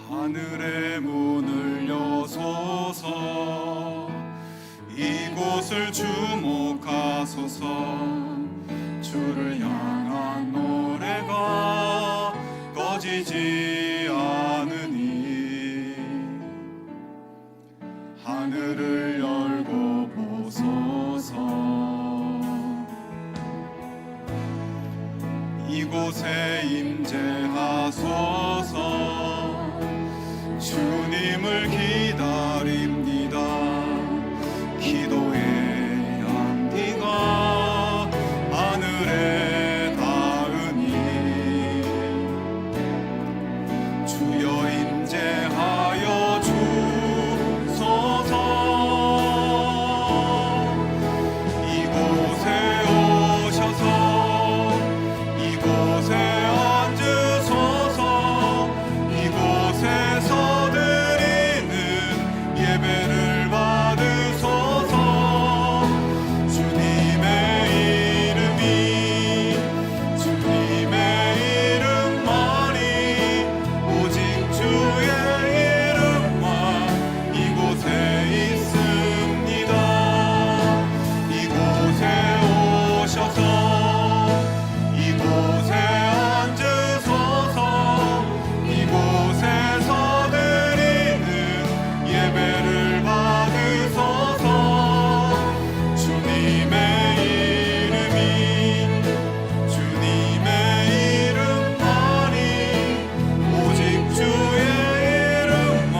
하늘의 문을 여소서. 이곳을 주목하소서. 주를 향한 노래가 꺼지지 않으니 하늘을 열고 보소서. 이곳에 임재하소서. 주님을 기다립니다. 기도의 향기가 하늘에 닿으니 주여 임재하여 주소서. 이곳에 오셔서 이곳에 앉으소서. 이곳에서 드리는 예배를 받으소서. 주님의 이름이 주님의 이름만이 오직 주의 이름만 이곳에 있습니다. 이곳에 오셔서 이곳에 앉으소서. 이곳에서 드리는 예배를 받으소서. 주님의 이름이 주님의 이름만이 오직 주의 이름만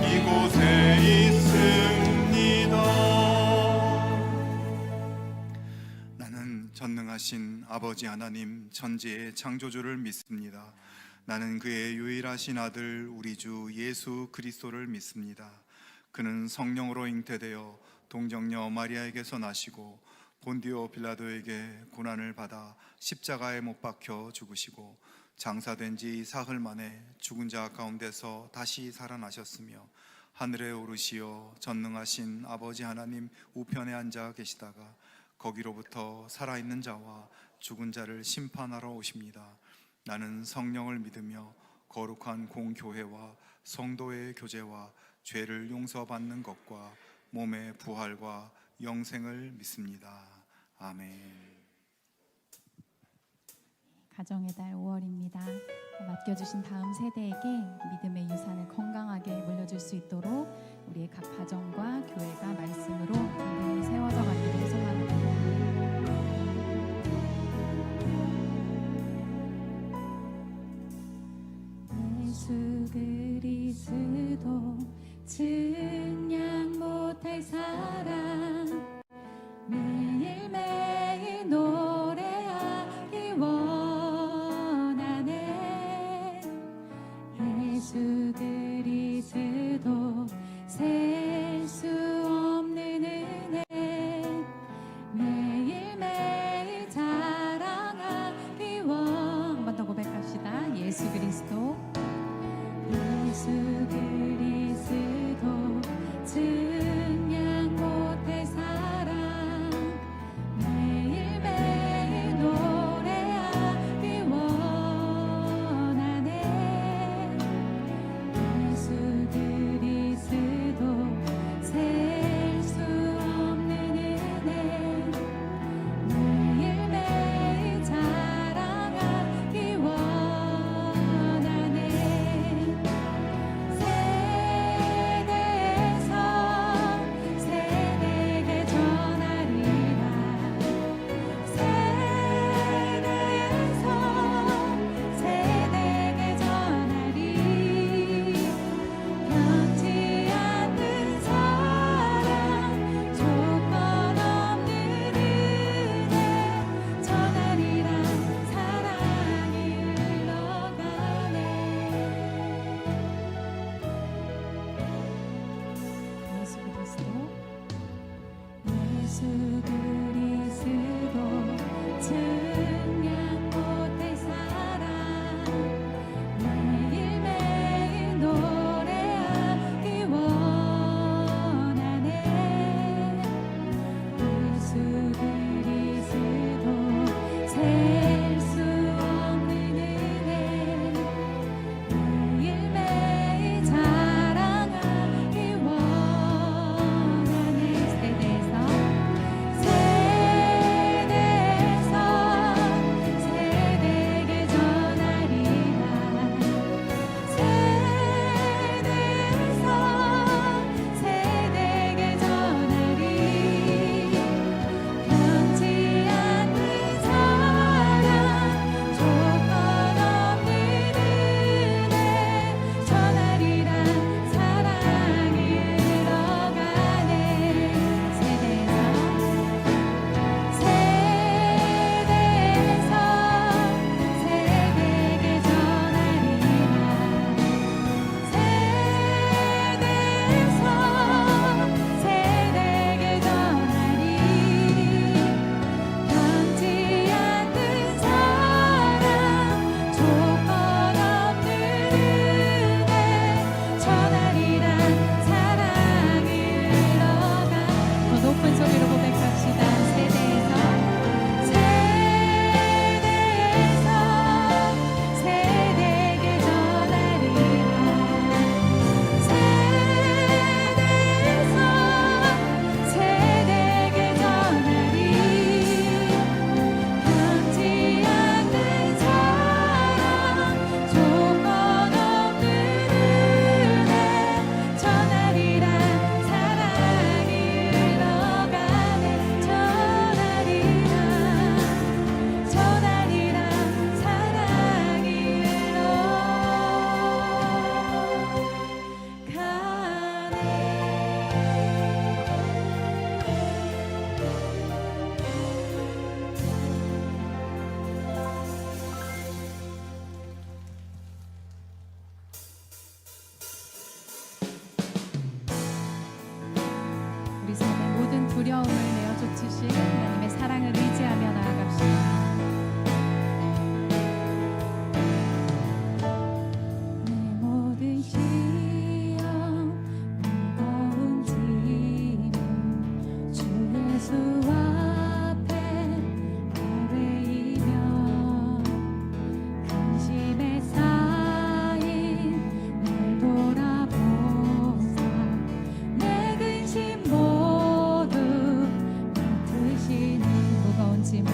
이곳에 있습니다. 나는 전능하신 아버지 하나님 천지의 창조주를 믿습니다. 나는 그의 유일하신 아들 우리 주 예수 그리스도를 믿습니다. 그는 성령으로 잉태되어 동정녀 마리아에게서 나시고 본디오 빌라도에게 고난을 받아 십자가에 못 박혀 죽으시고 장사된 지 사흘 만에 죽은 자 가운데서 다시 살아나셨으며 하늘에 오르시어 전능하신 아버지 하나님 우편에 앉아 계시다가 거기로부터 살아있는 자와 죽은 자를 심판하러 오십니다. 나는 성령을 믿으며 거룩한 공교회와 성도의 교제와 죄를 용서받는 것과 몸의 부활과 영생을 믿습니다. 아멘. 가정의 달 5월입니다. 맡겨주신 다음 세대에게 믿음의 유산을 건강하게 물려줄 수 있도록 우리의 각 가정과 교회가 말씀으로 든든히 세워져 가기를 소망합니다. 예수 그리스도 증량 못할 사랑 매일매일 노래하기 원하네. 예수 그리스도 셀 수 없는 은혜 매일매일 자랑하기 원. 한 번 더 고백합시다. 예수 그리스도 예수 그리스도 우리 삶의 모든 두려움을 내어쫓으실 하나님의 사랑을 의지하며 나아갑시다. 내 모든 시험 무거운 짐을 주 예수 앞에 아뢰이며 근심에 쌓인 날 돌아보사 내 근심 모두 맡으시는 무거운 짐을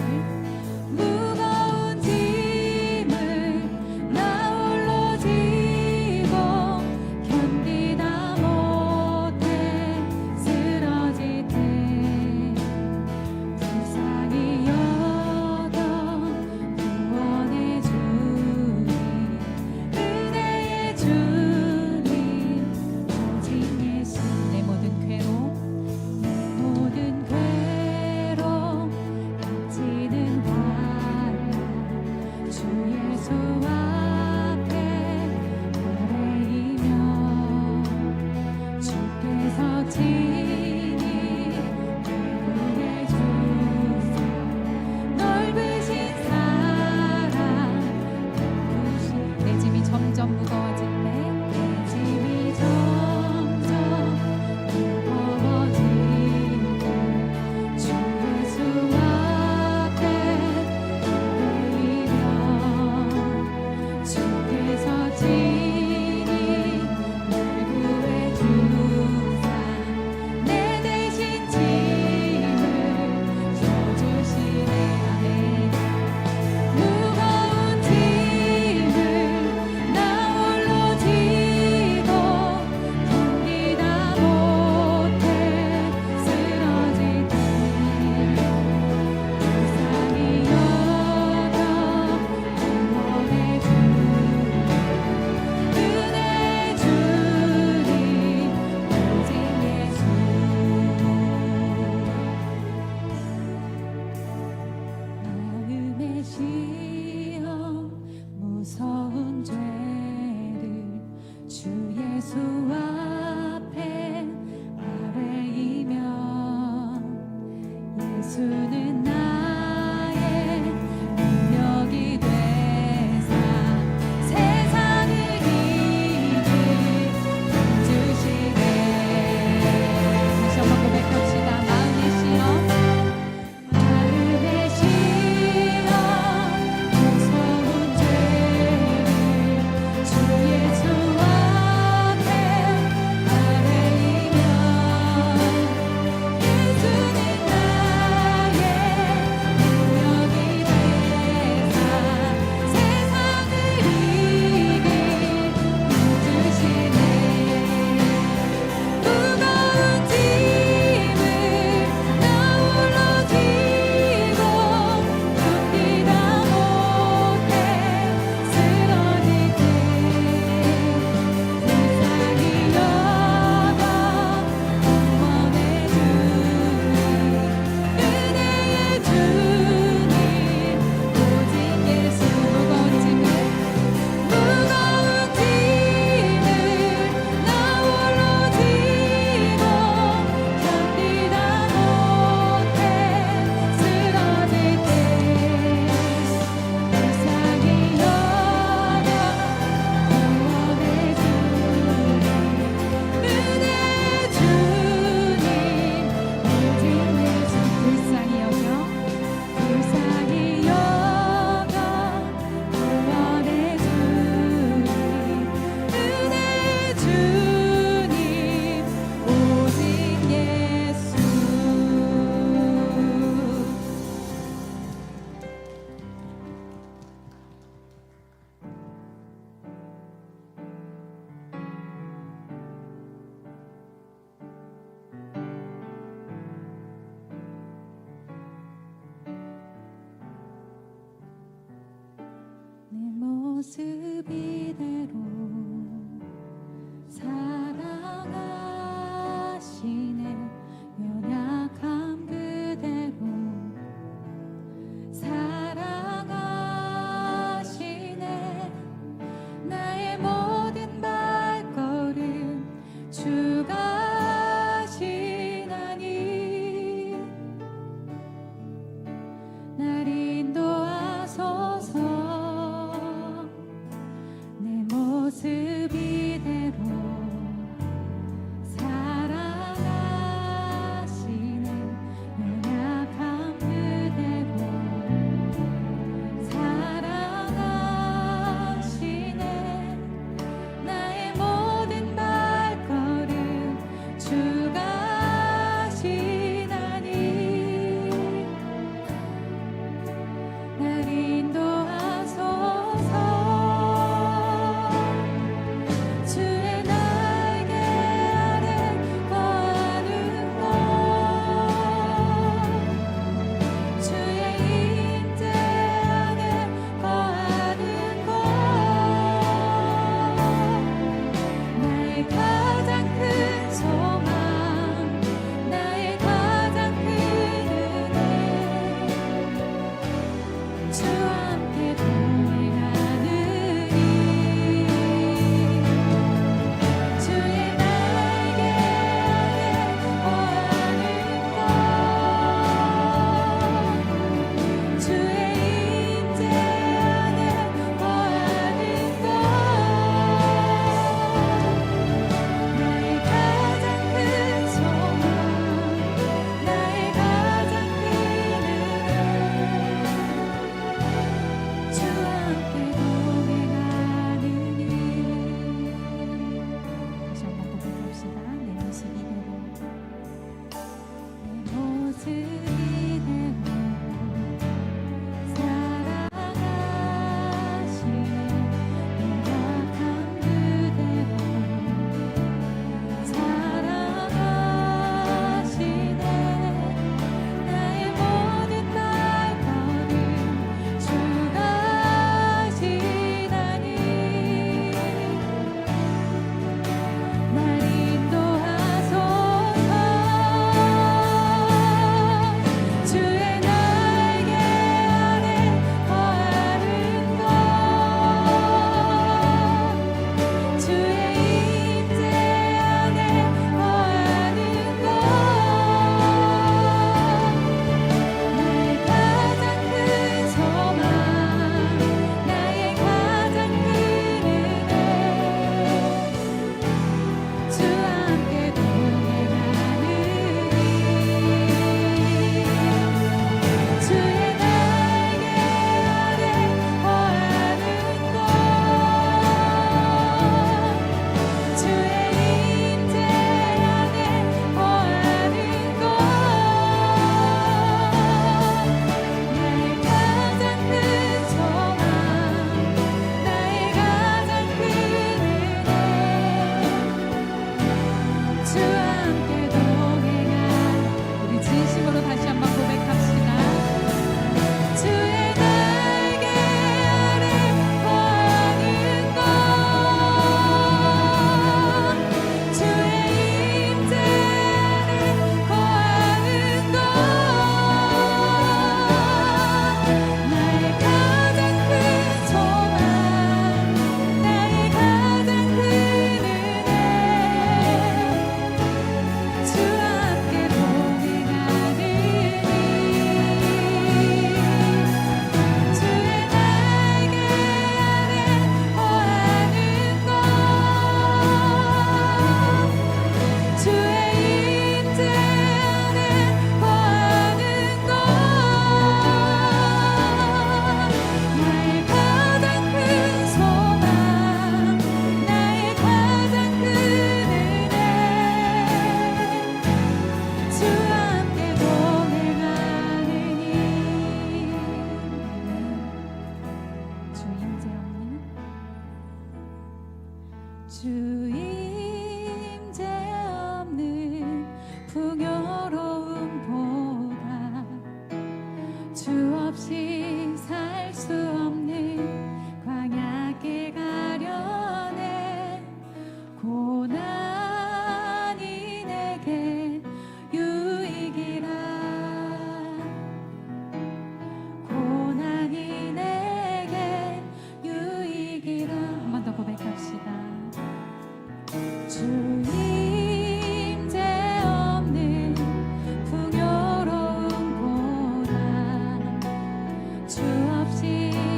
주 없이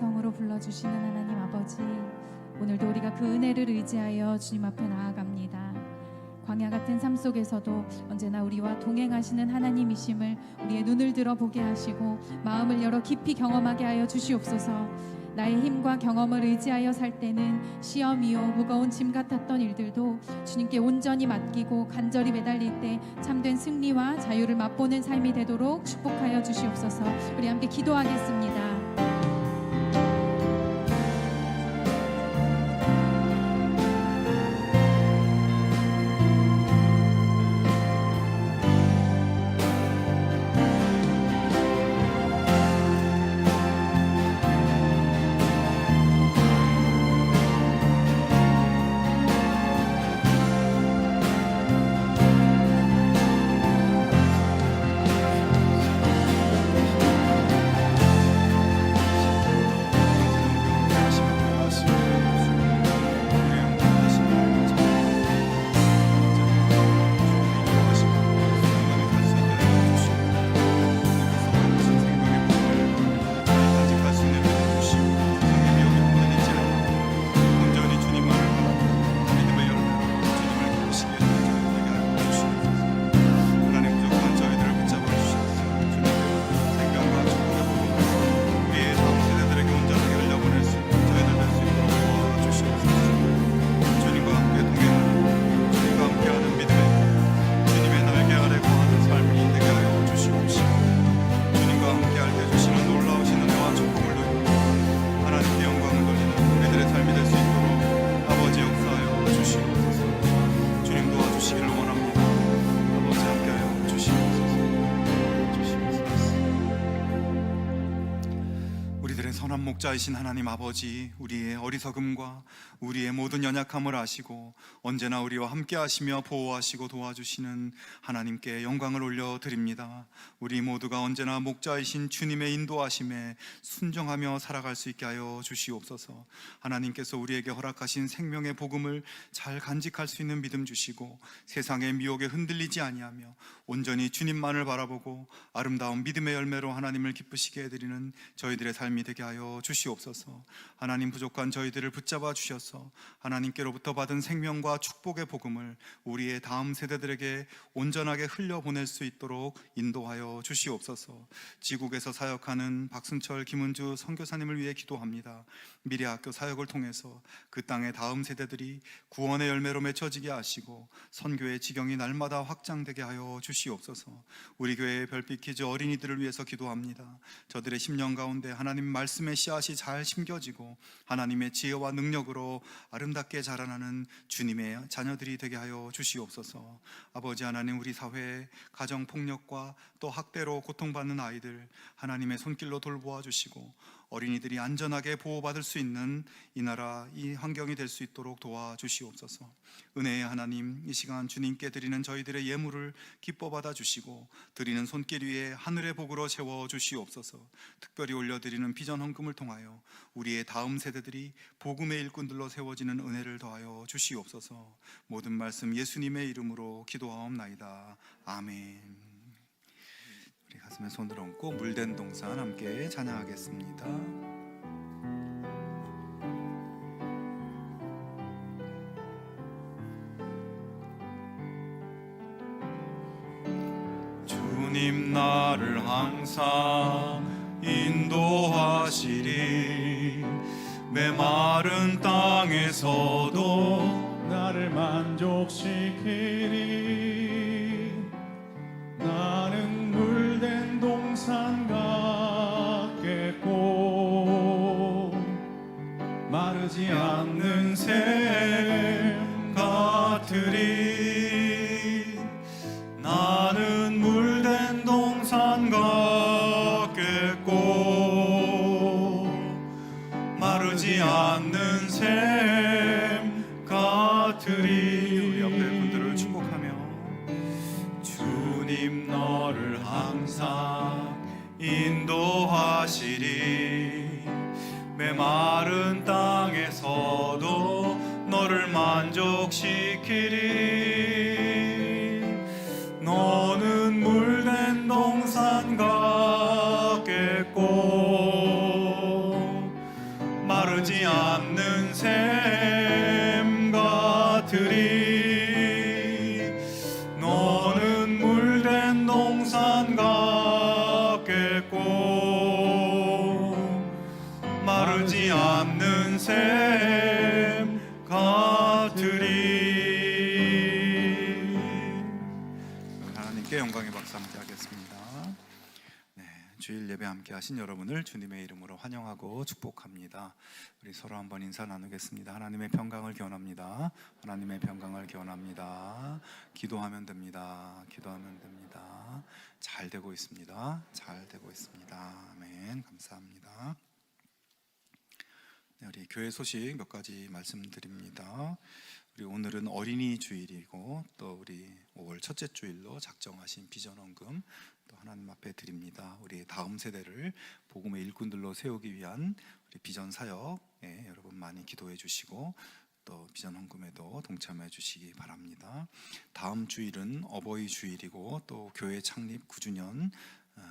음성으로 불러주시는 하나님 아버지, 오늘도 우리가 그 은혜를 의지하여 주님 앞에 나아갑니다. 광야 같은 삶 속에서도 언제나 우리와 동행하시는 하나님이심을 우리의 눈을 들어보게 하시고 마음을 열어 깊이 경험하게 하여 주시옵소서. 나의 힘과 경험을 의지하여 살 때는 시험이요 무거운 짐 같았던 일들도 주님께 온전히 맡기고 간절히 매달릴 때 참된 승리와 자유를 맛보는 삶이 되도록 축복하여 주시옵소서. 우리 함께 기도하겠습니다. 목자이신 하나님 아버지, 우리의 어리석음과 우리의 모든 연약함을 아시고 언제나 우리와 함께 하시며 보호하시고 도와주시는 하나님께 영광을 올려드립니다. 우리 모두가 언제나 목자이신 주님의 인도하심에 순종하며 살아갈 수 있게 하여 주시옵소서. 하나님께서 우리에게 허락하신 생명의 복음을 잘 간직할 수 있는 믿음 주시고 세상의 미혹에 흔들리지 아니하며 온전히 주님만을 바라보고 아름다운 믿음의 열매로 하나님을 기쁘시게 해드리는 저희들의 삶이 되게 하여 주시옵소서. 하나님, 부족한 저희들을 붙잡아 주셔서 하나님께로부터 받은 생명과 축복의 복음을 우리의 다음 세대들에게 온전하게 흘려보낼 수 있도록 인도하여 주시옵소서. 지국에서 사역하는 박순철, 김은주 선교사님을 위해 기도합니다. 미래학교 사역을 통해서 그 땅의 다음 세대들이 구원의 열매로 맺혀지게 하시고 선교의 지경이 날마다 확장되게 하여 주시옵소서. 우리 교회의 별빛 키즈 어린이들을 위해서 기도합니다. 저들의 심령 가운데 하나님 말씀의 씨앗이 잘 심겨지고 하나님의 지혜와 능력으로 아름답게 자라나는 주님의 자녀들이 되게 하여 주시옵소서. 아버지 하나님, 우리 사회의 가정폭력과 또 학대로 고통받는 아이들 하나님의 손길로 돌보아 주시고 어린이들이 안전하게 보호받을 수 있는 이 나라, 이 환경이 될 수 있도록 도와주시옵소서. 은혜의 하나님, 이 시간 주님께 드리는 저희들의 예물을 기뻐 받아 주시고 드리는 손길 위에 하늘의 복으로 채워 주시옵소서. 특별히 올려드리는 비전 헌금을 통하여 우리의 다음 세대들이 복음의 일꾼들로 세워지는 은혜를 더하여 주시옵소서. 모든 말씀 예수님의 이름으로 기도하옵나이다. 아멘. 우리 가슴에 손을 얹고 물된 동산 함께 찬양하겠습니다. 주님 나를 항상 인도하시리 메마른 땅에서도 나를 만족시키리 나는 물된 동산 같겠고 마르지 않는 샘 같으리 나는 물된 동산 같겠고 마르지 않는 샘 같으리. 우리 옆에 분들을 축복하며 주님 너를 항상 인도하시리 메마른 땅에서도 너를 만족시키리 너는 물된 동산 같겠고 주일 예배 함께 하신 여러분을 주님의 이름으로 환영하고 축복합니다. 우리 서로 한번 인사 나누겠습니다. 하나님의 평강을 기원합니다. 하나님의 평강을 기원합니다. 기도하면 됩니다. 기도하면 됩니다. 잘 되고 있습니다. 잘 되고 있습니다. 아멘. 감사합니다. 네, 우리 교회 소식 몇 가지 말씀드립니다. 우리 오늘은 어린이 주일이고 또 우리 5월 첫째 주일로 작정하신 비전 헌금 또 하나님 앞에 드립니다. 우리 다음 세대를 복음의 일꾼들로 세우기 위한 우리 비전 사역에 여러분 많이 기도해 주시고 또 비전 헌금에도 동참해 주시기 바랍니다. 다음 주일은 어버이 주일이고 또 교회 창립 9주년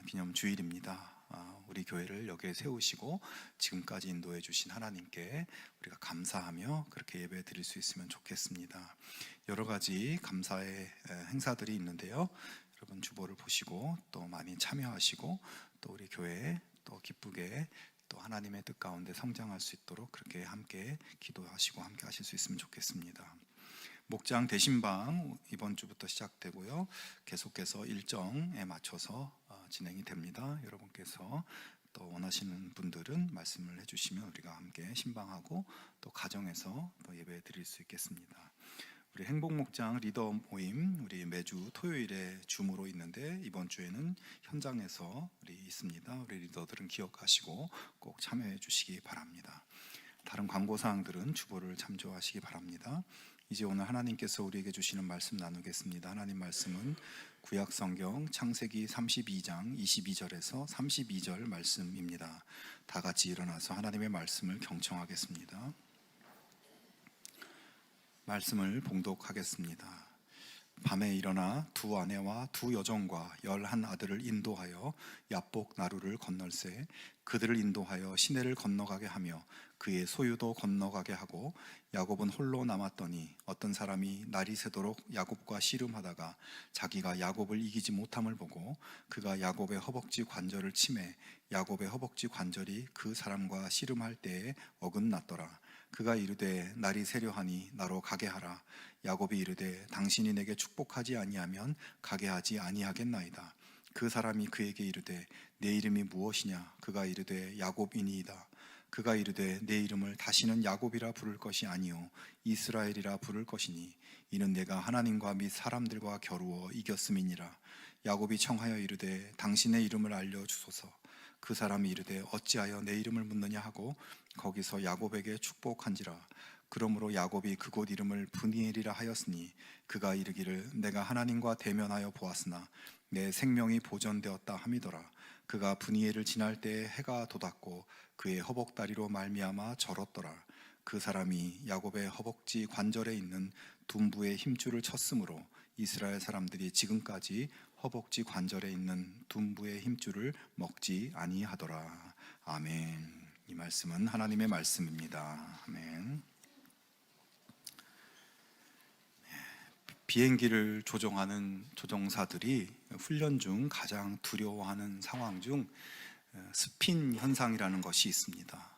기념 주일입니다. 우리 교회를 여기에 세우시고 지금까지 인도해 주신 하나님께 우리가 감사하며 그렇게 예배 드릴 수 있으면 좋겠습니다. 여러 가지 감사의 행사들이 있는데요. 여러분 주보를 보시고 또 많이 참여하시고 또 우리 교회에 또 기쁘게 또 하나님의 뜻 가운데 성장할 수 있도록 그렇게 함께 기도하시고 함께 하실 수 있으면 좋겠습니다. 목장 대신방 이번 주부터 시작되고요. 계속해서 일정에 맞춰서 진행이 됩니다. 여러분께서 또 원하시는 분들은 말씀을 해주시면 우리가 함께 신방하고 또 가정에서 또 예배 드릴 수 있겠습니다. 우리 행복목장 리더 모임 우리 매주 토요일에 줌으로 있는데 이번 주에는 현장에서 우리 있습니다. 우리 리더들은 기억하시고 꼭 참여해 주시기 바랍니다. 다른 광고사항들은 주보를 참조하시기 바랍니다. 이제 오늘 하나님께서 우리에게 주시는 말씀 나누겠습니다. 하나님 말씀은 구약성경 창세기 32장 22절에서 32절 말씀입니다. 다 같이 일어나서 하나님의 말씀을 경청하겠습니다. 말씀을 봉독하겠습니다. 밤에 일어나 두 아내와 두 여종과 11 아들을 인도하여 야복 나루를 건널세 그들을 인도하여 시내를 건너가게 하며 그의 소유도 건너가게 하고 야곱은 홀로 남았더니 어떤 사람이 날이 새도록 야곱과 씨름하다가 자기가 야곱을 이기지 못함을 보고 그가 야곱의 허벅지 관절을 치매 야곱의 허벅지 관절이 그 사람과 씨름할 때에 어긋났더라. 그가 이르되 날이 새려하니 나로 가게 하라. 야곱이 이르되 당신이 내게 축복하지 아니하면 가게 하지 아니하겠나이다. 그 사람이 그에게 이르되 내 이름이 무엇이냐? 그가 이르되 야곱이니이다. 그가 이르되 내 이름을 다시는 야곱이라 부를 것이 아니요 이스라엘이라 부를 것이니 이는 내가 하나님과 및 사람들과 겨루어 이겼음이니라. 야곱이 청하여 이르되 당신의 이름을 알려주소서. 그 사람이 이르되 어찌하여 내 이름을 묻느냐 하고 거기서 야곱에게 축복한지라. 그러므로 야곱이 그곳 이름을 브니엘이라 하였으니 그가 이르기를 내가 하나님과 대면하여 보았으나 내 생명이 보존되었다 함이더라. 그가 브니엘을 지날 때에 해가 돋았고 그의 허벅다리로 말미암아 절었더라. 그 사람이 야곱의 허벅지 관절에 있는 둔부의 힘줄을 쳤으므로 이스라엘 사람들이 지금까지 허벅지 관절에 있는 둔부의 힘줄을 먹지 아니하더라. 아멘. 이 말씀은 하나님의 말씀입니다. 아멘. 비행기를 조종하는 조종사들이 훈련 중 가장 두려워하는 상황 중 스핀 현상이라는 것이 있습니다.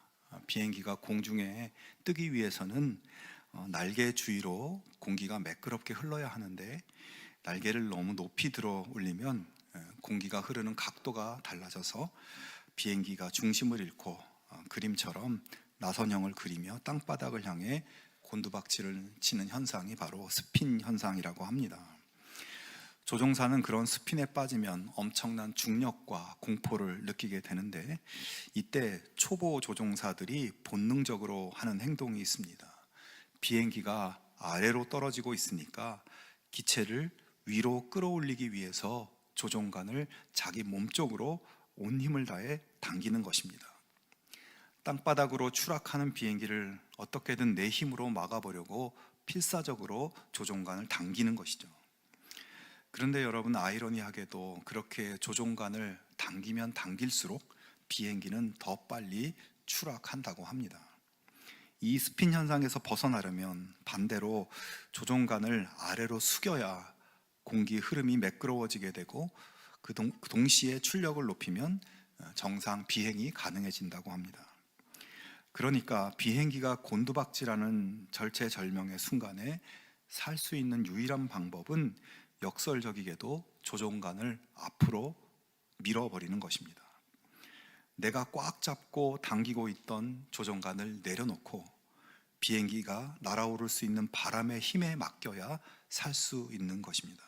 비행기가 공중에 뜨기 위해서는 날개 주위로 공기가 매끄럽게 흘러야 하는데 날개를 너무 높이 들어 올리면 공기가 흐르는 각도가 달라져서 비행기가 중심을 잃고 그림처럼 나선형을 그리며 땅바닥을 향해 곤두박질을 치는 현상이 바로 스핀 현상이라고 합니다. 조종사는 그런 스핀에 빠지면 엄청난 중력과 공포를 느끼게 되는데 이때 초보 조종사들이 본능적으로 하는 행동이 있습니다. 비행기가 아래로 떨어지고 있으니까 기체를 위로 끌어올리기 위해서 조종관을 자기 몸쪽으로 온 힘을 다해 당기는 것입니다. 땅바닥으로 추락하는 비행기를 어떻게든 내 힘으로 막아보려고 필사적으로 조종관을 당기는 것이죠. 그런데 여러분 아이러니하게도 그렇게 조종관을 당기면 당길수록 비행기는 더 빨리 추락한다고 합니다. 이 스핀 현상에서 벗어나려면 반대로 조종관을 아래로 숙여야 공기 흐름이 매끄러워지게 되고 그 동시에 출력을 높이면 정상 비행이 가능해진다고 합니다. 그러니까 비행기가 곤두박질하는 절체절명의 순간에 살 수 있는 유일한 방법은 역설적이게도 조종관을 앞으로 밀어버리는 것입니다. 내가 꽉 잡고 당기고 있던 조종간을 내려놓고 비행기가 날아오를 수 있는 바람의 힘에 맡겨야 살 수 있는 것입니다.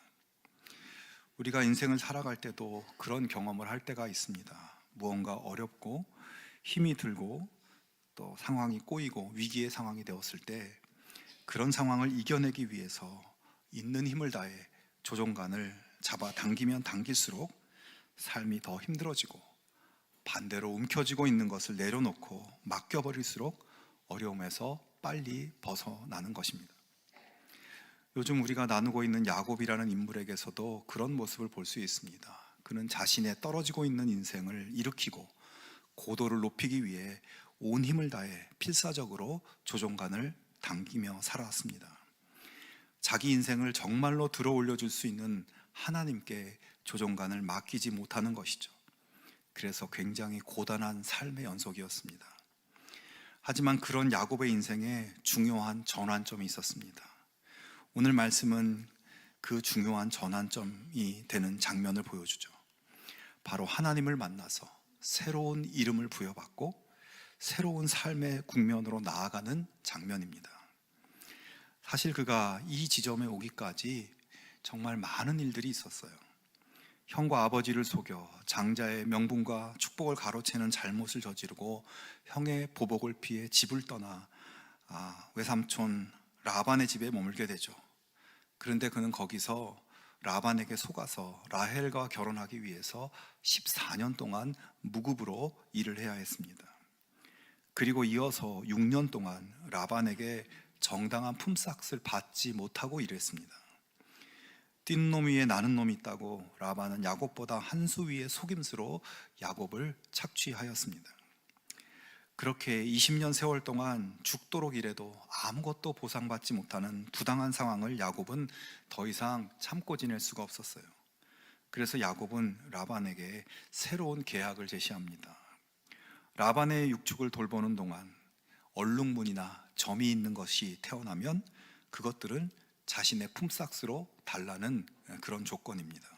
우리가 인생을 살아갈 때도 그런 경험을 할 때가 있습니다. 무언가 어렵고 힘이 들고 또 상황이 꼬이고 위기의 상황이 되었을 때 그런 상황을 이겨내기 위해서 있는 힘을 다해 조종간을 잡아 당기면 당길수록 삶이 더 힘들어지고 반대로 움켜쥐고 있는 것을 내려놓고 맡겨버릴수록 어려움에서 빨리 벗어나는 것입니다. 요즘 우리가 나누고 있는 야곱이라는 인물에게서도 그런 모습을 볼 수 있습니다. 그는 자신의 떨어지고 있는 인생을 일으키고 고도를 높이기 위해 온 힘을 다해 필사적으로 조종간을 당기며 살아왔습니다. 자기 인생을 정말로 들어 올려줄 수 있는 하나님께 조종간을 맡기지 못하는 것이죠. 그래서 굉장히 고단한 삶의 연속이었습니다. 하지만 그런 야곱의 인생에 중요한 전환점이 있었습니다. 오늘 말씀은 그 중요한 전환점이 되는 장면을 보여주죠. 바로 하나님을 만나서 새로운 이름을 부여받고 새로운 삶의 국면으로 나아가는 장면입니다. 사실 그가 이 지점에 오기까지 정말 많은 일들이 있었어요. 형과 아버지를 속여 장자의 명분과 축복을 가로채는 잘못을 저지르고 형의 보복을 피해 집을 떠나 외삼촌 라반의 집에 머물게 되죠. 그런데 그는 거기서 라반에게 속아서 라헬과 결혼하기 위해서 14년 동안 무급으로 일을 해야 했습니다. 그리고 이어서 6년 동안 라반에게 정당한 품삯을 받지 못하고 일했습니다. 뛴 놈 위에 나는 놈이 있다고 라반은 야곱보다 한 수 위의 속임수로 야곱을 착취하였습니다. 그렇게 20년 세월 동안 죽도록 일해도 아무것도 보상받지 못하는 부당한 상황을 야곱은 더 이상 참고 지낼 수가 없었어요. 그래서 야곱은 라반에게 새로운 계약을 제시합니다. 라반의 육축을 돌보는 동안 얼룩무늬나 점이 있는 것이 태어나면 그것들은 자신의 품삯으로 달라는 그런 조건입니다.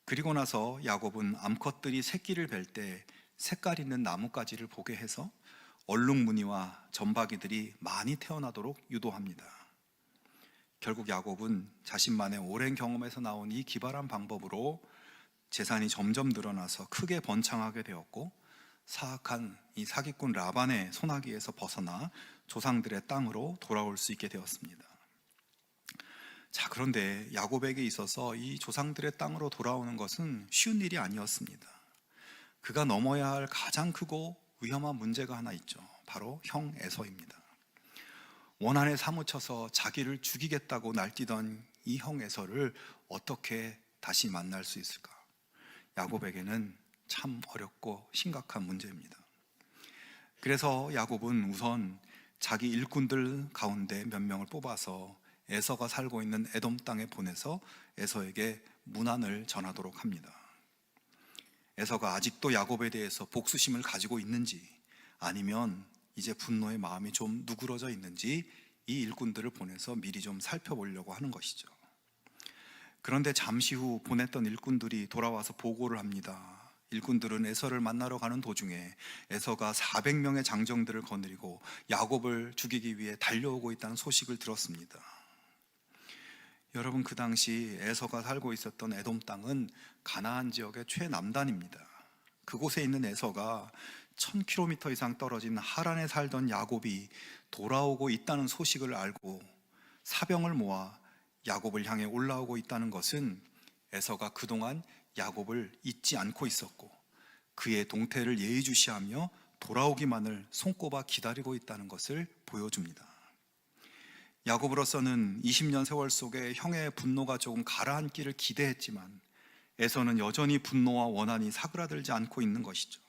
그리고 나서 야곱은 암컷들이 새끼를 뵐 때 색깔 있는 나뭇가지를 보게 해서 얼룩무늬와 점박이들이 많이 태어나도록 유도합니다. 결국 야곱은 자신만의 오랜 경험에서 나온 이 기발한 방법으로 재산이 점점 늘어나서 크게 번창하게 되었고 사악한 이 사기꾼 라반의 손아귀에서 벗어나 조상들의 땅으로 돌아올 수 있게 되었습니다. 자, 그런데 야곱에게 있어서 이 조상들의 땅으로 돌아오는 것은 쉬운 일이 아니었습니다. 그가 넘어야 할 가장 크고 위험한 문제가 하나 있죠. 바로 형 에서입니다. 원한에 사무쳐서 자기를 죽이겠다고 날뛰던 이 형 에서를 어떻게 다시 만날 수 있을까? 야곱에게는 참 어렵고 심각한 문제입니다. 그래서 야곱은 우선 자기 일꾼들 가운데 몇 명을 뽑아서 에서가 살고 있는 에돔 땅에 보내서 에서에게 문안을 전하도록 합니다. 에서가 아직도 야곱에 대해서 복수심을 가지고 있는지 아니면 이제 분노의 마음이 좀 누그러져 있는지 이 일꾼들을 보내서 미리 좀 살펴보려고 하는 것이죠. 그런데 잠시 후 보냈던 일꾼들이 돌아와서 보고를 합니다. 일꾼들은 에서를 만나러 가는 도중에 에서가 400명의 장정들을 거느리고 야곱을 죽이기 위해 달려오고 있다는 소식을 들었습니다. 여러분, 그 당시 에서가 살고 있었던 에돔 땅은 가나안 지역의 최남단입니다. 그곳에 있는 에서가 1000km 이상 떨어진 하란에 살던 야곱이 돌아오고 있다는 소식을 알고 사병을 모아 야곱을 향해 올라오고 있다는 것은 에서가 그동안 야곱을 잊지 않고 있었고 그의 동태를 예의주시하며 돌아오기만을 손꼽아 기다리고 있다는 것을 보여줍니다. 야곱으로서는 20년 세월 속에 형의 분노가 조금 가라앉기를 기대했지만 에서는 여전히 분노와 원한이 사그라들지 않고 있는 것이죠.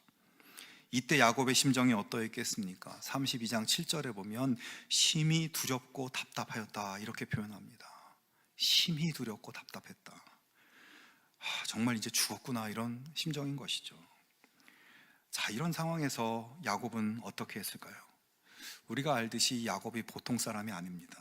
이때 야곱의 심정이 어떠했겠습니까? 32장 7절에 보면 심히 두렵고 답답하였다 이렇게 표현합니다. 심히 두렵고 답답했다. 정말 이제 죽었구나 이런 심정인 것이죠. 자, 이런 상황에서 야곱은 어떻게 했을까요? 우리가 알듯이 야곱이 보통 사람이 아닙니다.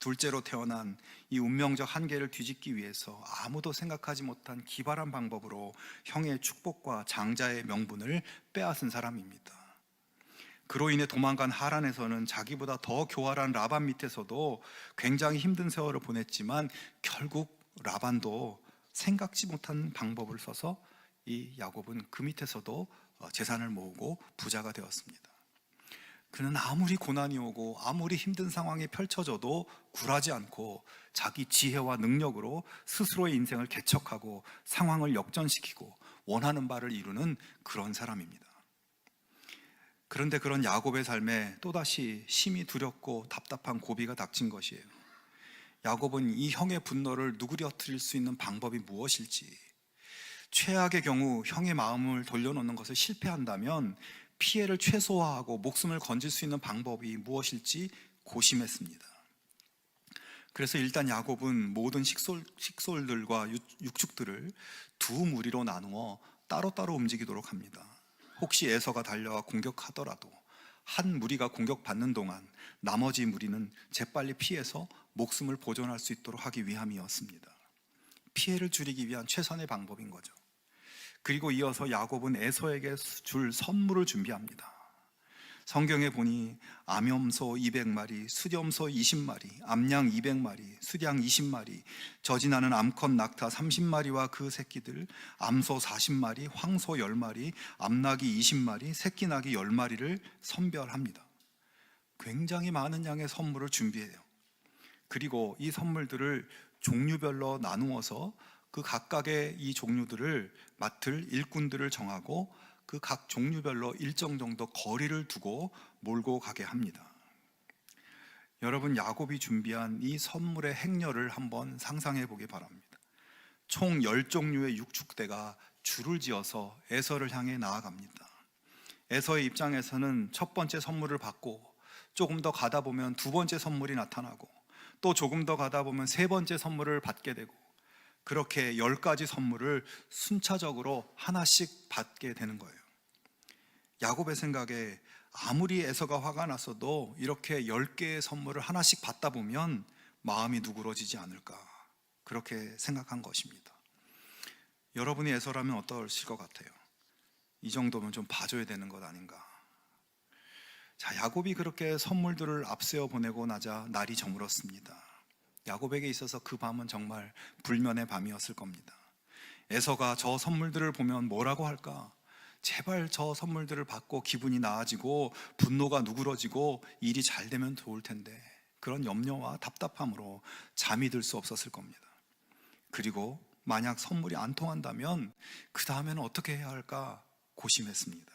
둘째로 태어난 이 운명적 한계를 뒤집기 위해서 아무도 생각하지 못한 기발한 방법으로 형의 축복과 장자의 명분을 빼앗은 사람입니다. 그로 인해 도망간 하란에서는 자기보다 더 교활한 라반 밑에서도 굉장히 힘든 세월을 보냈지만 결국 라반도 생각지 못한 방법을 써서 이 야곱은 그 밑에서도 재산을 모으고 부자가 되었습니다. 그는 아무리 고난이 오고 아무리 힘든 상황이 펼쳐져도 굴하지 않고 자기 지혜와 능력으로 스스로의 인생을 개척하고 상황을 역전시키고 원하는 바를 이루는 그런 사람입니다. 그런데 그런 야곱의 삶에 또다시 심히 두렵고 답답한 고비가 닥친 것이에요. 야곱은 이 형의 분노를 누그러뜨릴 수 있는 방법이 무엇일지, 최악의 경우 형의 마음을 돌려놓는 것을 실패한다면 피해를 최소화하고 목숨을 건질 수 있는 방법이 무엇일지 고심했습니다. 그래서 일단 야곱은 모든 식솔들과 육축들을 두 무리로 나누어 따로따로 움직이도록 합니다. 혹시 에서가 달려와 공격하더라도 한 무리가 공격받는 동안 나머지 무리는 재빨리 피해서 목숨을 보존할 수 있도록 하기 위함이었습니다. 피해를 줄이기 위한 최선의 방법인 거죠. 그리고 이어서 야곱은 에서에게 줄 선물을 준비합니다. 성경에 보니 암염소 200마리, 수렴소 20마리, 암양 200마리, 수량 20마리, 젖이나는 암컷 낙타 30마리와 그 새끼들, 암소 40마리, 황소 10마리, 암낙이 20마리, 새끼낙이 10마리를 선별합니다. 굉장히 많은 양의 선물을 준비해요. 그리고 이 선물들을 종류별로 나누어서 그 각각의 이 종류들을 맡을 일꾼들을 정하고 그 각 종류별로 일정 정도 거리를 두고 몰고 가게 합니다. 여러분, 야곱이 준비한 이 선물의 행렬을 한번 상상해 보기 바랍니다. 총 10종류의 육축대가 줄을 지어서 에서를 향해 나아갑니다. 에서의 입장에서는 첫 번째 선물을 받고 조금 더 가다 보면 두 번째 선물이 나타나고 또 조금 더 가다 보면 세 번째 선물을 받게 되고 그렇게 10가지 선물을 순차적으로 하나씩 받게 되는 거예요. 야곱의 생각에 아무리 에서가 화가 났어도 이렇게 10개의 선물을 하나씩 받다 보면 마음이 누그러지지 않을까, 그렇게 생각한 것입니다. 여러분이 에서라면 어떠실 것 같아요? 이 정도면 좀 봐줘야 되는 것 아닌가. 자, 야곱이 그렇게 선물들을 앞세워 보내고 나자 날이 저물었습니다. 야곱에게 있어서 그 밤은 정말 불면의 밤이었을 겁니다. 에서가 저 선물들을 보면 뭐라고 할까? 제발 저 선물들을 받고 기분이 나아지고 분노가 누그러지고 일이 잘 되면 좋을 텐데, 그런 염려와 답답함으로 잠이 들 수 없었을 겁니다. 그리고 만약 선물이 안 통한다면 그 다음에는 어떻게 해야 할까 고심했습니다.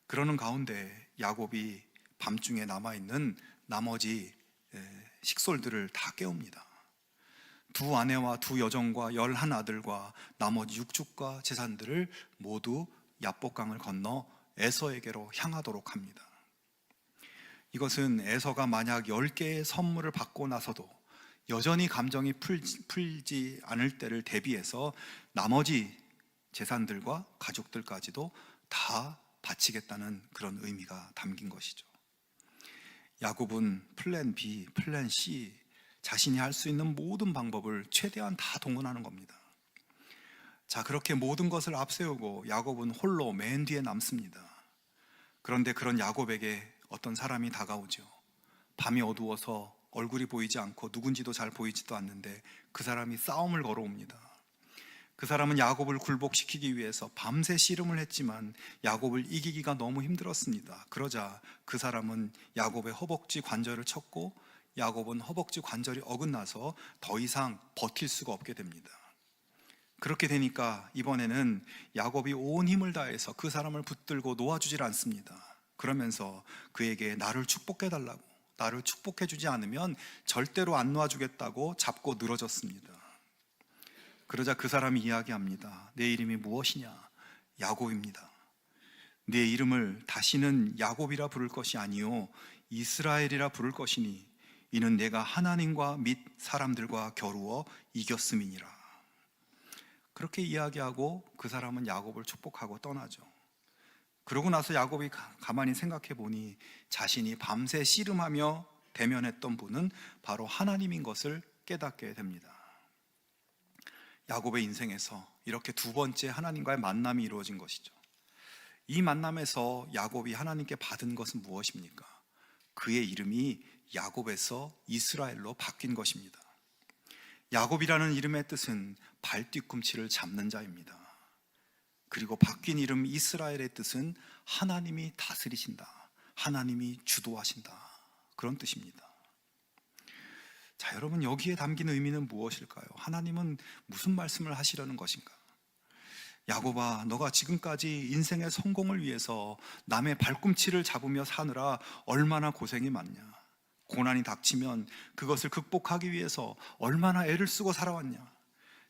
그러는 가운데 야곱이 밤중에 남아있는 나머지 식솔들을 다 깨웁니다. 두 아내와 두 여종과 11 아들과 나머지 육축과 재산들을 모두 야복강을 건너 에서에게로 향하도록 합니다. 이것은 에서가 만약 10개의 선물을 받고 나서도 여전히 감정이 풀지 않을 때를 대비해서 나머지 재산들과 가족들까지도 다 바치겠다는 그런 의미가 담긴 것이죠. 야곱은 플랜 B, 플랜 C, 자신이 할 수 있는 모든 방법을 최대한 다 동원하는 겁니다. 자, 그렇게 모든 것을 앞세우고 야곱은 홀로 맨 뒤에 남습니다. 그런데 그런 야곱에게 어떤 사람이 다가오죠. 밤이 어두워서 얼굴이 보이지 않고 누군지도 잘 보이지도 않는데 그 사람이 싸움을 걸어옵니다. 그 사람은 야곱을 굴복시키기 위해서 밤새 씨름을 했지만 야곱을 이기기가 너무 힘들었습니다. 그러자 그 사람은 야곱의 허벅지 관절을 쳤고 야곱은 허벅지 관절이 어긋나서 더 이상 버틸 수가 없게 됩니다. 그렇게 되니까 이번에는 야곱이 온 힘을 다해서 그 사람을 붙들고 놓아주질 않습니다. 그러면서 그에게 나를 축복해달라고, 나를 축복해주지 않으면 절대로 안 놓아주겠다고 잡고 늘어졌습니다. 그러자 그 사람이 이야기합니다. 내 이름이 무엇이냐? 야곱입니다. 내 이름을 다시는 야곱이라 부를 것이 아니요 이스라엘이라 부를 것이니 이는 내가 하나님과 및 사람들과 겨루어 이겼음이니라. 그렇게 이야기하고 그 사람은 야곱을 축복하고 떠나죠. 그러고 나서 야곱이 가만히 생각해 보니 자신이 밤새 씨름하며 대면했던 분은 바로 하나님인 것을 깨닫게 됩니다. 야곱의 인생에서 이렇게 두 번째 하나님과의 만남이 이루어진 것이죠. 이 만남에서 야곱이 하나님께 받은 것은 무엇입니까? 그의 이름이 야곱에서 이스라엘로 바뀐 것입니다. 야곱이라는 이름의 뜻은 발 뒤꿈치를 잡는 자입니다. 그리고 바뀐 이름 이스라엘의 뜻은 하나님이 다스리신다, 하나님이 주도하신다, 그런 뜻입니다. 자, 여러분, 여기에 담긴 의미는 무엇일까요? 하나님은 무슨 말씀을 하시려는 것인가? 야곱아, 너가 지금까지 인생의 성공을 위해서 남의 발꿈치를 잡으며 사느라 얼마나 고생이 많냐? 고난이 닥치면 그것을 극복하기 위해서 얼마나 애를 쓰고 살아왔냐?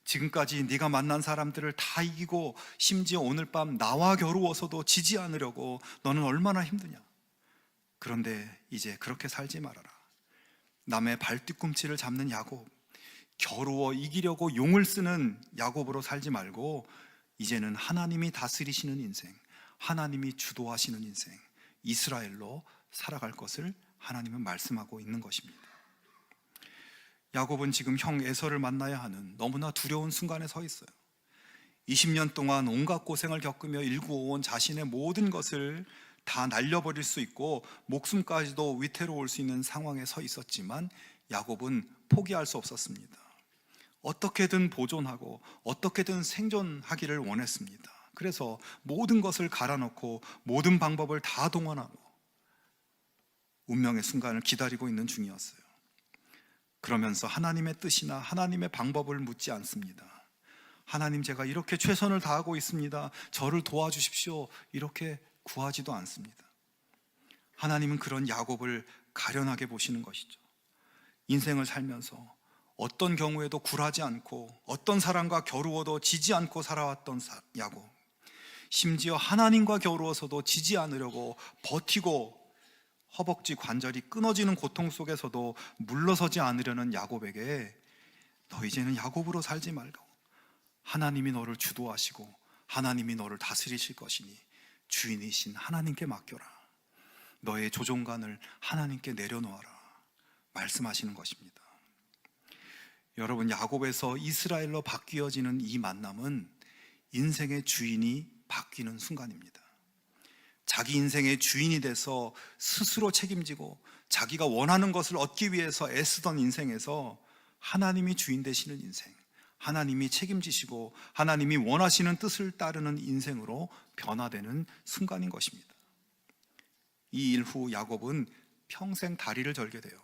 지금까지 네가 만난 사람들을 다 이기고 심지어 오늘 밤 나와 겨루어서도 지지 않으려고 너는 얼마나 힘드냐? 그런데 이제 그렇게 살지 말아라. 남의 발뒤꿈치를 잡는 야곱, 겨루어 이기려고 용을 쓰는 야곱으로 살지 말고 이제는 하나님이 다스리시는 인생, 하나님이 주도하시는 인생, 이스라엘로 살아갈 것을 하나님은 말씀하고 있는 것입니다. 야곱은 지금 형 에서를 만나야 하는 너무나 두려운 순간에 서 있어요. 20년 동안 온갖 고생을 겪으며 일구어온 자신의 모든 것을 다 날려버릴 수 있고 목숨까지도 위태로울 수 있는 상황에 서 있었지만 야곱은 포기할 수 없었습니다. 어떻게든 보존하고 어떻게든 생존하기를 원했습니다. 그래서 모든 것을 갈아놓고 모든 방법을 다 동원하고 운명의 순간을 기다리고 있는 중이었어요. 그러면서 하나님의 뜻이나 하나님의 방법을 묻지 않습니다. 하나님, 제가 이렇게 최선을 다하고 있습니다, 저를 도와주십시오, 이렇게 구하지도 않습니다. 하나님은 그런 야곱을 가련하게 보시는 것이죠. 인생을 살면서 어떤 경우에도 굴하지 않고 어떤 사람과 겨루어도 지지 않고 살아왔던 야곱, 심지어 하나님과 겨루어서도 지지 않으려고 버티고 허벅지 관절이 끊어지는 고통 속에서도 물러서지 않으려는 야곱에게 너 이제는 야곱으로 살지 말고 하나님이 너를 주도하시고 하나님이 너를 다스리실 것이니 주인이신 하나님께 맡겨라, 너의 조종관을 하나님께 내려놓아라 말씀하시는 것입니다. 여러분, 야곱에서 이스라엘로 바뀌어지는 이 만남은 인생의 주인이 바뀌는 순간입니다. 자기 인생의 주인이 돼서 스스로 책임지고 자기가 원하는 것을 얻기 위해서 애쓰던 인생에서 하나님이 주인 되시는 인생, 하나님이 책임지시고 하나님이 원하시는 뜻을 따르는 인생으로 변화되는 순간인 것입니다. 이 일 후 야곱은 평생 다리를 절게 돼요.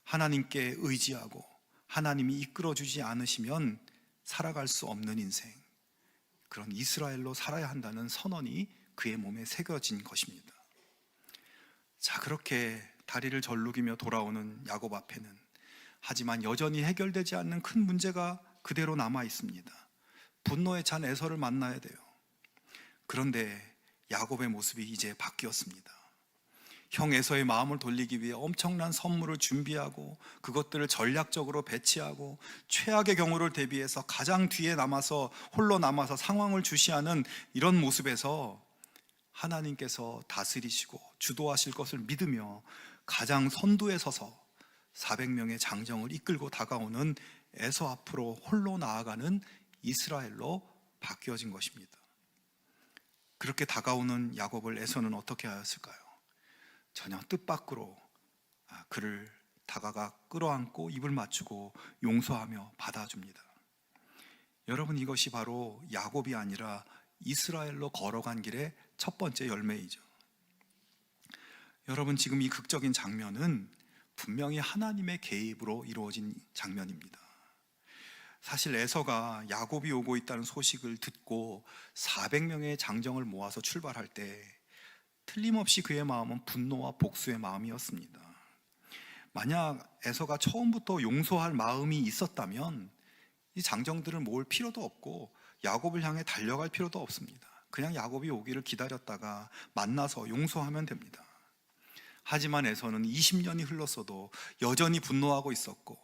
하나님께 의지하고 하나님이 이끌어주지 않으시면 살아갈 수 없는 인생, 그런 이스라엘로 살아야 한다는 선언이 그의 몸에 새겨진 것입니다. 자, 그렇게 다리를 절룩이며 돌아오는 야곱 앞에는 하지만 여전히 해결되지 않는 큰 문제가 그대로 남아 있습니다. 분노에 찬 에서를 만나야 돼요. 그런데 야곱의 모습이 이제 바뀌었습니다. 형 에서의 마음을 돌리기 위해 엄청난 선물을 준비하고 그것들을 전략적으로 배치하고 최악의 경우를 대비해서 가장 뒤에 남아서 홀로 남아서 상황을 주시하는 이런 모습에서 하나님께서 다스리시고 주도하실 것을 믿으며 가장 선두에 서서 400명의 장정을 이끌고 다가오는 에서 앞으로 홀로 나아가는 이스라엘로 바뀌어진 것입니다. 그렇게 다가오는 야곱을 에서는 어떻게 하였을까요? 전혀 뜻밖으로 그를 다가가 끌어안고 입을 맞추고 용서하며 받아줍니다. 여러분, 이것이 바로 야곱이 아니라 이스라엘로 걸어간 길의 첫 번째 열매이죠. 여러분, 지금 이 극적인 장면은 분명히 하나님의 개입으로 이루어진 장면입니다. 사실 에서가 야곱이 오고 있다는 소식을 듣고 400명의 장정을 모아서 출발할 때 틀림없이 그의 마음은 분노와 복수의 마음이었습니다. 만약 에서가 처음부터 용서할 마음이 있었다면 이 장정들을 모을 필요도 없고 야곱을 향해 달려갈 필요도 없습니다. 그냥 야곱이 오기를 기다렸다가 만나서 용서하면 됩니다. 하지만 에서는 20년이 흘렀어도 여전히 분노하고 있었고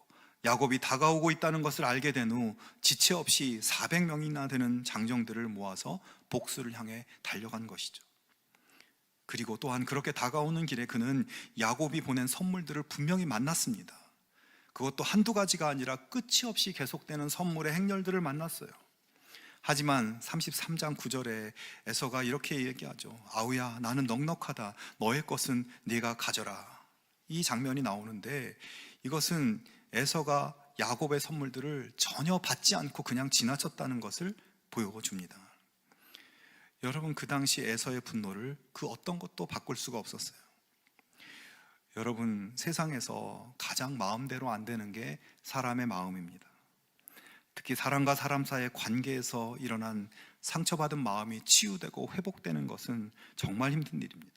야곱이 다가오고 있다는 것을 알게 된 후 지체 없이 400명이나 되는 장정들을 모아서 복수를 향해 달려간 것이죠. 그리고 또한 그렇게 다가오는 길에 그는 야곱이 보낸 선물들을 분명히 만났습니다. 그것도 한두 가지가 아니라 끝이 없이 계속되는 선물의 행렬들을 만났어요. 하지만 33장 9절에 에서가 이렇게 얘기하죠. 아우야, 나는 넉넉하다. 너의 것은 네가 가져라. 이 장면이 나오는데, 이것은 에서가 야곱의 선물들을 전혀 받지 않고 그냥 지나쳤다는 것을 보여줍니다. 여러분, 그 당시 에서의 분노를 그 어떤 것도 바꿀 수가 없었어요. 여러분, 세상에서 가장 마음대로 안 되는 게 사람의 마음입니다. 특히 사람과 사람 사이의 관계에서 일어난 상처받은 마음이 치유되고 회복되는 것은 정말 힘든 일입니다.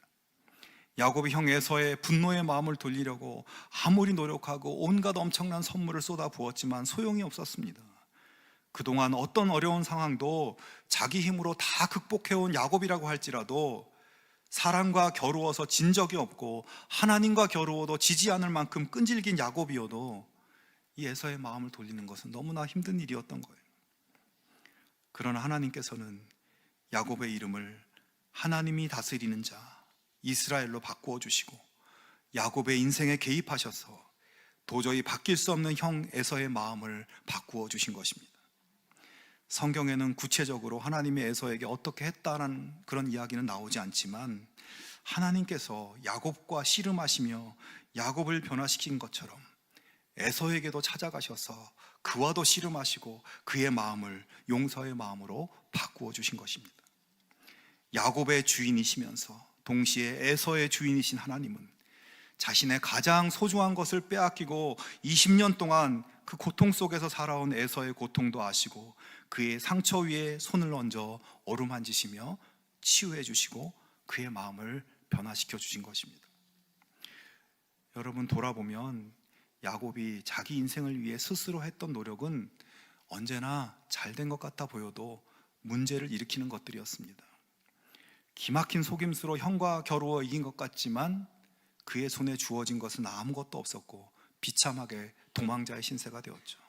야곱이 형 에서의 분노의 마음을 돌리려고 아무리 노력하고 온갖 엄청난 선물을 쏟아 부었지만 소용이 없었습니다. 그동안 어떤 어려운 상황도 자기 힘으로 다 극복해온 야곱이라고 할지라도 사람과 겨루어서 진 적이 없고 하나님과 겨루어도 지지 않을 만큼 끈질긴 야곱이어도 이 에서의 마음을 돌리는 것은 너무나 힘든 일이었던 거예요. 그러나 하나님께서는 야곱의 이름을 하나님이 다스리는 자 이스라엘로 바꾸어 주시고 야곱의 인생에 개입하셔서 도저히 바뀔 수 없는 형 에서의 마음을 바꾸어 주신 것입니다. 성경에는 구체적으로 하나님이 에서에게 어떻게 했다는 그런 이야기는 나오지 않지만 하나님께서 야곱과 씨름하시며 야곱을 변화시킨 것처럼 에서에게도 찾아가셔서 그와도 씨름하시고 그의 마음을 용서의 마음으로 바꾸어 주신 것입니다. 야곱의 주인이시면서 동시에 에서의 주인이신 하나님은 자신의 가장 소중한 것을 빼앗기고 20년 동안 그 고통 속에서 살아온 에서의 고통도 아시고 그의 상처 위에 손을 얹어 어루만지시며 치유해 주시고 그의 마음을 변화시켜 주신 것입니다. 여러분, 돌아보면 야곱이 자기 인생을 위해 스스로 했던 노력은 언제나 잘된 것 같아 보여도 문제를 일으키는 것들이었습니다. 기막힌 속임수로 형과 겨루어 이긴 것 같지만 그의 손에 주어진 것은 아무것도 없었고 비참하게 도망자의 신세가 되었죠.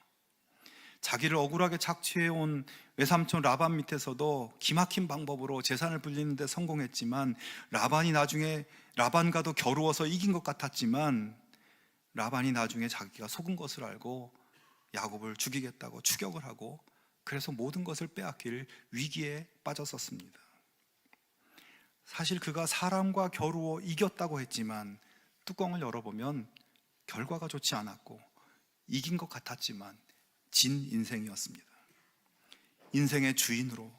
자기를 억울하게 착취해온 외삼촌 라반 밑에서도 기막힌 방법으로 재산을 불리는 데 성공했지만 라반이 나중에 라반과도 겨루어서 이긴 것 같았지만 라반이 나중에 자기가 속은 것을 알고 야곱을 죽이겠다고 추격을 하고 그래서 모든 것을 빼앗길 위기에 빠졌었습니다. 사실 그가 사람과 겨루어 이겼다고 했지만 뚜껑을 열어보면 결과가 좋지 않았고 이긴 것 같았지만 진 인생이었습니다. 인생의 주인으로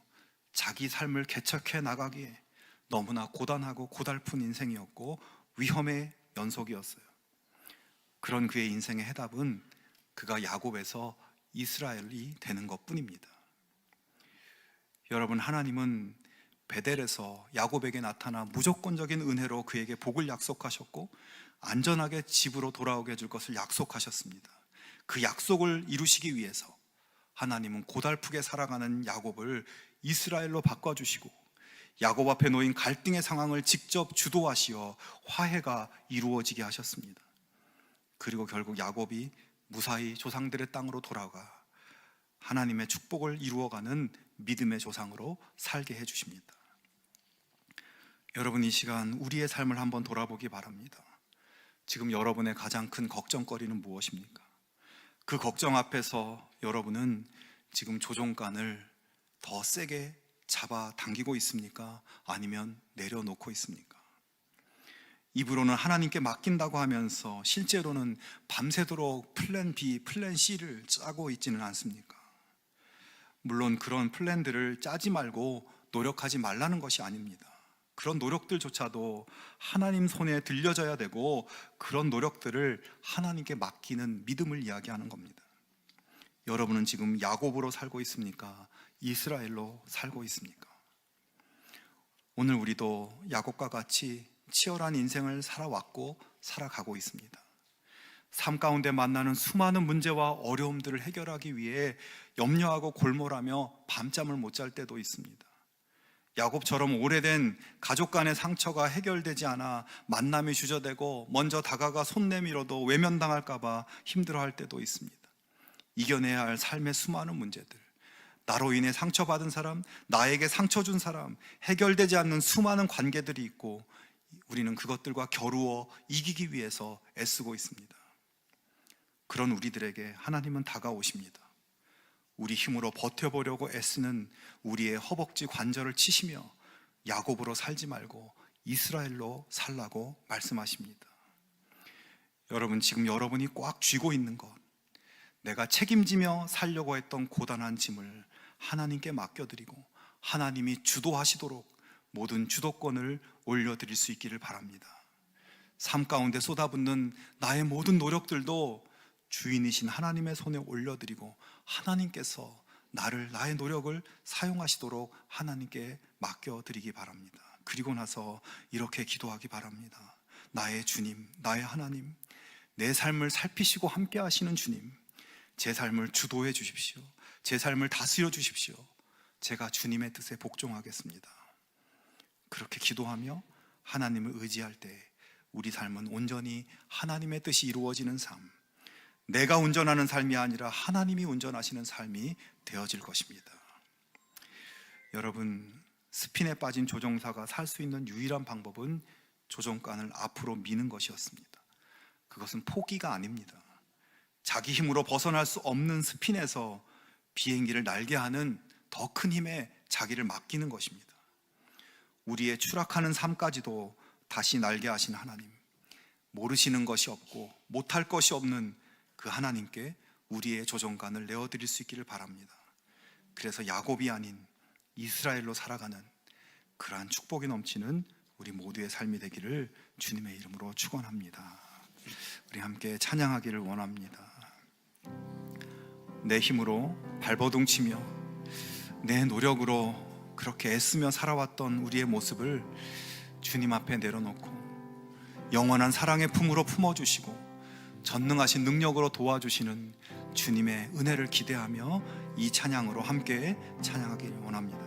자기 삶을 개척해 나가기에 너무나 고단하고 고달픈 인생이었고 위험의 연속이었어요. 그런 그의 인생의 해답은 그가 야곱에서 이스라엘이 되는 것뿐입니다. 여러분, 하나님은 베델에서 야곱에게 나타나 무조건적인 은혜로 그에게 복을 약속하셨고 안전하게 집으로 돌아오게 해줄 것을 약속하셨습니다. 그 약속을 이루시기 위해서 하나님은 고달프게 살아가는 야곱을 이스라엘로 바꿔주시고 야곱 앞에 놓인 갈등의 상황을 직접 주도하시어 화해가 이루어지게 하셨습니다. 그리고 결국 야곱이 무사히 조상들의 땅으로 돌아가 하나님의 축복을 이루어가는 믿음의 조상으로 살게 해주십니다. 여러분, 이 시간 우리의 삶을 한번 돌아보기 바랍니다. 지금 여러분의 가장 큰 걱정거리는 무엇입니까? 그 걱정 앞에서 여러분은 지금 조종간을 더 세게 잡아 당기고 있습니까? 아니면 내려놓고 있습니까? 입으로는 하나님께 맡긴다고 하면서 실제로는 밤새도록 플랜 B, 플랜 C를 짜고 있지는 않습니까? 물론 그런 플랜들을 짜지 말고 노력하지 말라는 것이 아닙니다. 그런 노력들조차도 하나님 손에 들려져야 되고 그런 노력들을 하나님께 맡기는 믿음을 이야기하는 겁니다. 여러분은 지금 야곱으로 살고 있습니까? 이스라엘로 살고 있습니까? 오늘 우리도 야곱과 같이 치열한 인생을 살아왔고 살아가고 있습니다. 삶 가운데 만나는 수많은 문제와 어려움들을 해결하기 위해 염려하고 골몰하며 밤잠을 못 잘 때도 있습니다. 야곱처럼 오래된 가족 간의 상처가 해결되지 않아 만남이 주저되고 먼저 다가가 손 내밀어도 외면당할까 봐 힘들어할 때도 있습니다. 이겨내야 할 삶의 수많은 문제들, 나로 인해 상처받은 사람, 나에게 상처 준 사람, 해결되지 않는 수많은 관계들이 있고 우리는 그것들과 겨루어 이기기 위해서 애쓰고 있습니다. 그런 우리들에게 하나님은 다가오십니다. 우리 힘으로 버텨보려고 애쓰는 우리의 허벅지 관절을 치시며 야곱으로 살지 말고 이스라엘로 살라고 말씀하십니다. 여러분, 지금 여러분이 꽉 쥐고 있는 것, 내가 책임지며 살려고 했던 고단한 짐을 하나님께 맡겨드리고 하나님이 주도하시도록 모든 주도권을 올려드릴 수 있기를 바랍니다. 삶 가운데 쏟아붓는 나의 모든 노력들도 주인이신 하나님의 손에 올려드리고 하나님께서 나의 노력을 사용하시도록 하나님께 맡겨드리기 바랍니다. 그리고 나서 이렇게 기도하기 바랍니다. 나의 주님, 나의 하나님, 내 삶을 살피시고 함께 하시는 주님, 제 삶을 주도해 주십시오. 제 삶을 다스려 주십시오. 제가 주님의 뜻에 복종하겠습니다. 그렇게 기도하며 하나님을 의지할 때 우리 삶은 온전히 하나님의 뜻이 이루어지는 삶, 내가 운전하는 삶이 아니라 하나님이 운전하시는 삶이 되어질 것입니다. 여러분, 스핀에 빠진 조종사가 살 수 있는 유일한 방법은 조종간을 앞으로 미는 것이었습니다. 그것은 포기가 아닙니다. 자기 힘으로 벗어날 수 없는 스핀에서 비행기를 날게 하는 더 큰 힘에 자기를 맡기는 것입니다. 우리의 추락하는 삶까지도 다시 날게 하신 하나님, 모르시는 것이 없고 못할 것이 없는 그 하나님께 우리의 조종간을 내어드릴 수 있기를 바랍니다. 그래서 야곱이 아닌 이스라엘로 살아가는 그러한 축복이 넘치는 우리 모두의 삶이 되기를 주님의 이름으로 축원합니다. 우리 함께 찬양하기를 원합니다. 내 힘으로 발버둥 치며 내 노력으로 그렇게 애쓰며 살아왔던 우리의 모습을 주님 앞에 내려놓고 영원한 사랑의 품으로 품어주시고 전능하신 능력으로 도와주시는 주님의 은혜를 기대하며 이 찬양으로 함께 찬양하기를 원합니다.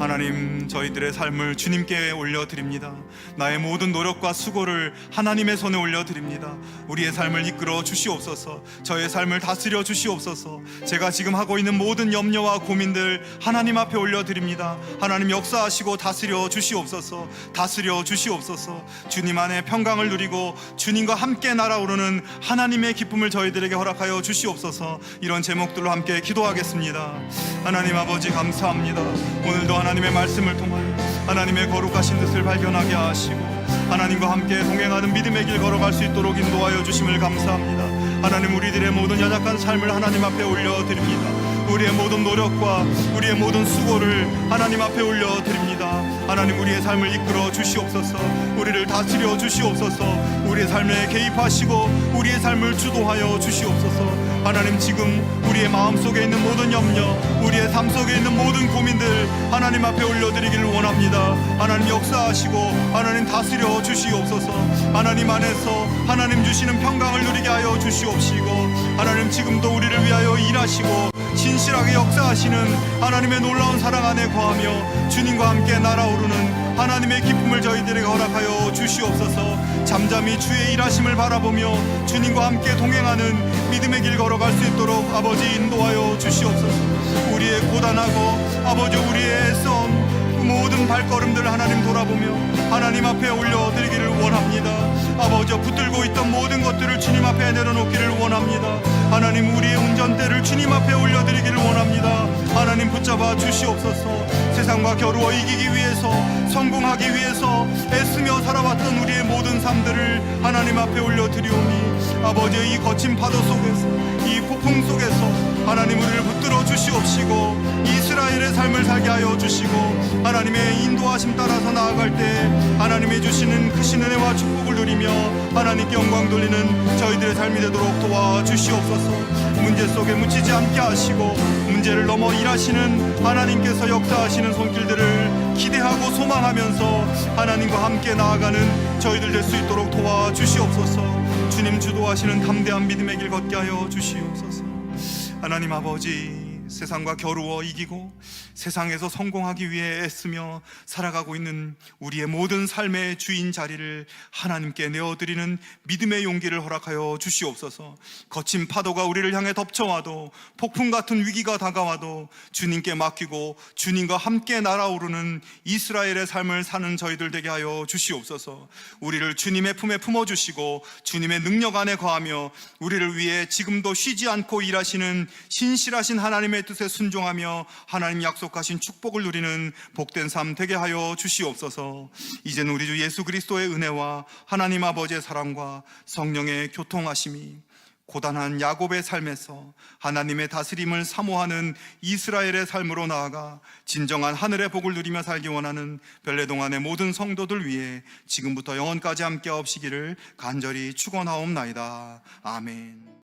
하나님, 저희들의 삶을 주님께 올려드립니다. 나의 모든 노력과 수고를 하나님의 손에 올려드립니다. 우리의 삶을 이끌어 주시옵소서. 저의 삶을 다스려 주시옵소서. 제가 지금 하고 있는 모든 염려와 고민들 하나님 앞에 올려드립니다. 하나님, 역사하시고 다스려 주시옵소서. 다스려 주시옵소서. 주님 안에 평강을 누리고 주님과 함께 날아오르는 하나님의 기쁨을 저희들에게 허락하여 주시옵소서. 이런 제목들로 함께 기도하겠습니다. 하나님 아버지, 감사합니다. 오늘도 하나님의 말씀을 통하여 하나님의 거룩하신 뜻을 발견하게 하시고 하나님과 함께 동행하는 믿음의 길 걸어갈 수 있도록 인도하여 주심을 감사합니다. 하나님, 우리들의 모든 연약한 삶을 하나님 앞에 올려드립니다. 우리의 모든 노력과 우리의 모든 수고를 하나님 앞에 올려드립니다. 하나님, 우리의 삶을 이끌어 주시옵소서. 우리를 다스려 주시옵소서. 우리의 삶에 개입하시고 우리의 삶을 주도하여 주시옵소서. 하나님, 지금 우리의 마음속에 있는 모든 염려, 우리의 삶 속에 있는 모든 고민들 하나님 앞에 올려드리기를 원합니다. 하나님, 역사하시고 하나님 다스려 주시옵소서. 하나님 안에서 하나님 주시는 평강을 누리게 하여 주시옵시고 하나님, 지금도 우리를 위하여 일하시고 신실하게 역사하시는 하나님의 놀라운 사랑 안에 거하며 주님과 함께 날아오르는 하나님의 기쁨을 저희들에게 허락하여 주시옵소서. 잠잠히 주의 일하심을 바라보며 주님과 함께 동행하는 믿음의 길 걸어갈 수 있도록 아버지 인도하여 주시옵소서. 우리의 고단하고 아버지 우리의 애써온 모든 발걸음들 하나님 돌아보며 하나님 앞에 올려드리기를 원합니다. 아버지, 붙들고 있던 모든 것들을 주님 앞에 내려놓기를 원합니다. 하나님, 우리의 운전대를 주님 앞에 올려드리기를 원합니다. 하나님, 붙잡아 주시옵소서. 세상과 겨루어 이기기 위해서, 성공하기 위해서 애쓰며 살아왔던 우리의 모든 삶들을 하나님 앞에 올려드리오니 아버지의 이 거친 파도 속에서, 이 폭풍 속에서 하나님, 우리를 붙들어 주시옵시고 이스라엘의 삶을 살게 하여 주시고 하나님의 인도하심 따라서 나아갈 때 하나님이 주시는 크신 은혜와 축복을 누리며 하나님께 영광 돌리는 저희들의 삶이 되도록 도와주시옵소서. 문제 속에 묻히지 않게 하시고 문제를 넘어 일하시는 하나님께서 역사하시는 손길들을 기대하고 소망하면서 하나님과 함께 나아가는 저희들 될 수 있도록 도와주시옵소서. 주님 주도하시는 담대한 믿음의 길 걷게 하여 주시옵소서. 하나님 아버지, 세상과 겨루어 이기고 세상에서 성공하기 위해 애쓰며 살아가고 있는 우리의 모든 삶의 주인 자리를 하나님께 내어드리는 믿음의 용기를 허락하여 주시옵소서. 거친 파도가 우리를 향해 덮쳐와도, 폭풍 같은 위기가 다가와도 주님께 맡기고 주님과 함께 날아오르는 이스라엘의 삶을 사는 저희들 되게 하여 주시옵소서. 우리를 주님의 품에 품어주시고 주님의 능력 안에 거하며 우리를 위해 지금도 쉬지 않고 일하시는 신실하신 하나님의 뜻에 순종하며 하나님 약속하신 축복을 누리는 복된 삶 되게 하여 주시옵소서. 이제는 우리 주 예수 그리스도의 은혜와 하나님 아버지의 사랑과 성령의 교통하심이 고단한 야곱의 삶에서 하나님의 다스림을 사모하는 이스라엘의 삶으로 나아가 진정한 하늘의 복을 누리며 살기 원하는 별내동안의 모든 성도들 위해 지금부터 영원까지 함께 하옵시기를 간절히 축원하옵나이다. 아멘.